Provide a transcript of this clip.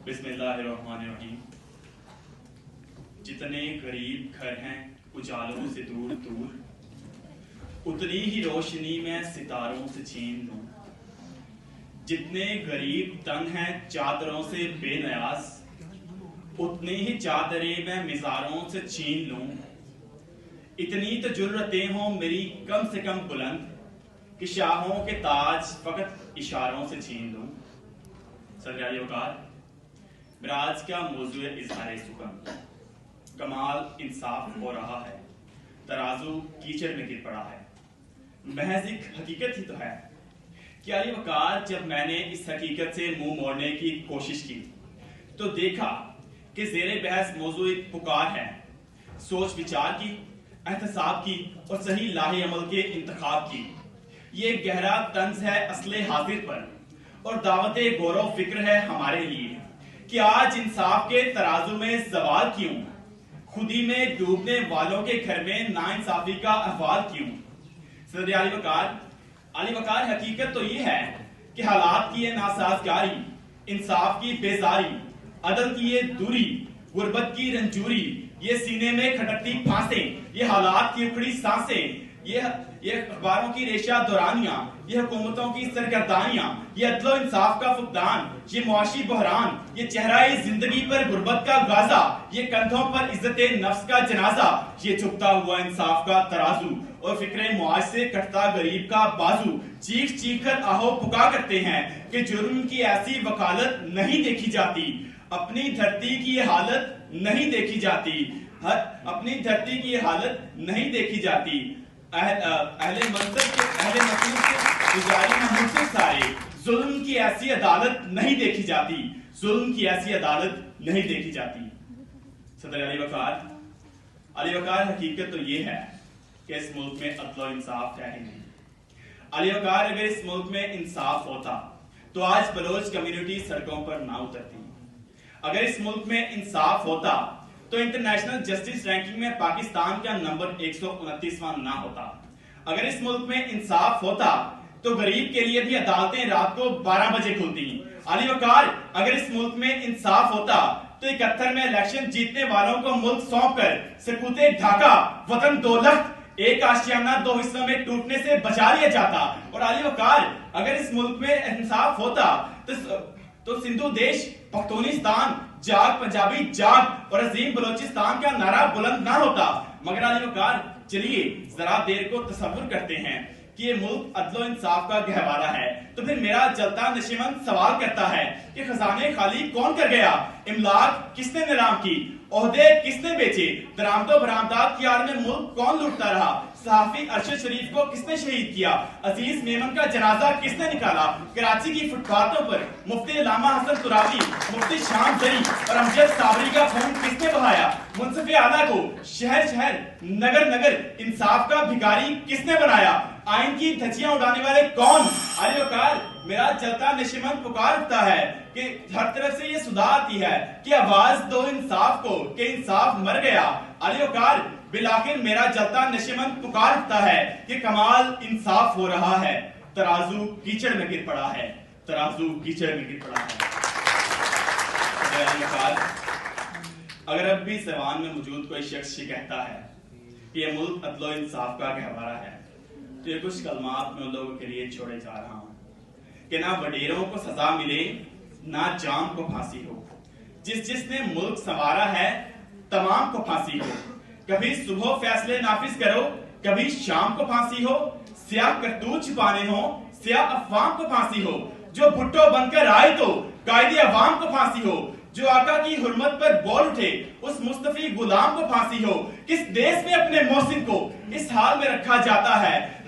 बिस्मिल्लाहिर्रहमानिर्रहीम। जितने गरीब घर हैं उजालों से दूर दूर, उतनी ही रोशनी में सितारों से छीन लूं। जितने गरीब तन हैं चादरों से बेनियाज, उतनी ही चादरें मैं मिज़ारों से छीन लूं। इतनी तो जुर्रतें हों मेरी कम से कम बुलंद, कि शाहों के ताज फकत इशारों से छीन लूं। सदर वकार, मेरा आज का मौजू है इज़हार सुकम। कमाल इंसाफ हो रहा है, तराजू कीचड़ में गिर पड़ा है। महज एक हकीकत ही तो है कि अली वकार, जब मैंने इस हकीकत से मुंह मोड़ने की कोशिश की तो देखा कि ज़ेरे बहस मौजू एक पुकार है, सोच विचार की, एहतसाब की और सही लाहे अमल के इंतखाब की। ये गहरा तंज है असले हाजिर पर और दावते गौरव फिक्र है हमारे लिए कि आज इंसाफ के तराजू में सवाल क्यों, खुदी में डूबने वालों के घर में नाइंसाफी का अहवाल क्यों। सदर अली वकार, हकीकत तो ये है कि हालात की ये नासाजगारी, इंसाफ की बेजारी, अदल की ये दूरी, गुर्बत की रंजूरी, ये सीने में खटकती फांसें, ये हालात की उखड़ी सांसें, ये अखबारों की रेशा दौरानियां, ये हुकूमतों की सरगर्दानियां, ये अदलो इंसाफ का फुकदान, ये मुआशी बहरान, ये चेहराए जिंदगी पर गुर्बत का गाजा, ये कंधों पर इज्जत नफ्स का जनाजा, ये झुकता हुआ इंसाफ का तराजू और फिक्रे मुआज से कटता गरीब का बाजू। चीख चीख कर आहो पुकार करते हैं कि जुर्म की ऐसी वकालत नहीं देखी जाती, अपनी धरती की ये हालत नहीं देखी जाती, अपनी धरती की ये हालत नहीं देखी जाती। अहले मंसब के अहले मसरूफ के गुजारी में मुझसे सारे, जुल्म की ऐसी अदालत नहीं देखी जाती, जुल्म की ऐसी अदालत नहीं देखी जाती। सदर अली वकार, हकीकत तो ये है कि इस मुल्क में अदल और इंसाफ है ही नहीं। अली वकार, अगर इस मुल्क में इंसाफ होता तो आज बलोच कम्युनिटी सड़कों पर ना उतरती। अगर इस मुल्क में इंसाफ होता तो इंटरनेशनल जस्टिस रैंकिंग में पाकिस्तान का नंबर 129वां ना होता। अगर इस मुल्क में इंसाफ होता तो गरीब के लिए भी अदालतें रात को 12 बजे खुलती। अली वकार, अगर इस मुल्क में इंसाफ होता तो 71 में इलेक्शन जीतने वालों को मुल्क सौंप कर सकूते ढाका वतन दौलत एक आशियाना दो हिस्सों में टूटने से बचा लिया जाता। और अली वकार, अगर इस मुल्क में इंसाफ होता तो सिंधु देश, पख्तूनिस्तान जाग, पंजाबी जाग और अजीम बलोचिस्तान का नारा बुलंद ना होता। मगर अली वकार, चलिए जरा देर को तसव्वुर करते हैं कि ये मुल्क अदलो इंसाफ का गहवारा है, तो फिर मेरा जलता नशीमंद सवाल करता है कि खजाने खाली कौन कर गया, इमलाक किसने नीलाम की, ओहदे किसने बेचे, दरामदो बरामदात की आड़ में मुल्क कौन लूटता रहा, सहाफी अरशद शरीफ को किसने शहीद किया, अजीज मेमन का जनाजा किसने निकाला, कराची की फुटपाथों पर मुफ्ती अल्लामा हसन तुराबी, मुफ्ती शाम जरी और अमजद साबरी का खून किसने बहाया, मुंसिफ आला को शहर शहर नगर नगर इंसाफ का भिखारी किसने बनाया, आइन की धज्जियां उड़ाने वाले कौन। अली वकार, मेरा जलता नशीमंद पुकार उठता है कि हर तरफ से ये सुधा आती है कि आवाज दो इंसाफ को कि इंसाफ मर गया। अली वकार, बिलाखिर मेरा जलता नशीमंद पुकार उठता है कि कमाल इंसाफ हो रहा है, तराजू कीचड़ में गिर पड़ा है, तराजू कीचड़ में गिर पड़ा है। अली वकार, अगर अब भी ज़बान में मौजूद कोई शख्स ये कहता है कि ये मुल्क अदलो इंसाफ का गहवारा है, तो ये कुछ कलमात में उन लोगों के लिए छोड़े जा रहा हूं कि ना वडेरों को सजा मिले, ना जाम को फांसी हो। जिसने मुल्क संवारा है तमाम को फांसी हो। कभी सुबह फैसले नाफिज करो, कभी शाम को फांसी हो। स्याह करतूत छिपाने हो, स्याह अफवाम को फांसी हो। जो भुट्टो बनकर आए तो कायदे अवाम को फांसी हो। जो आका की हुर्मत पर बोल उठे उस मुस्तफी गुलाम को फांसी हो। किस देश में अपने मोहसिन को इस हाल में रखा जाता है।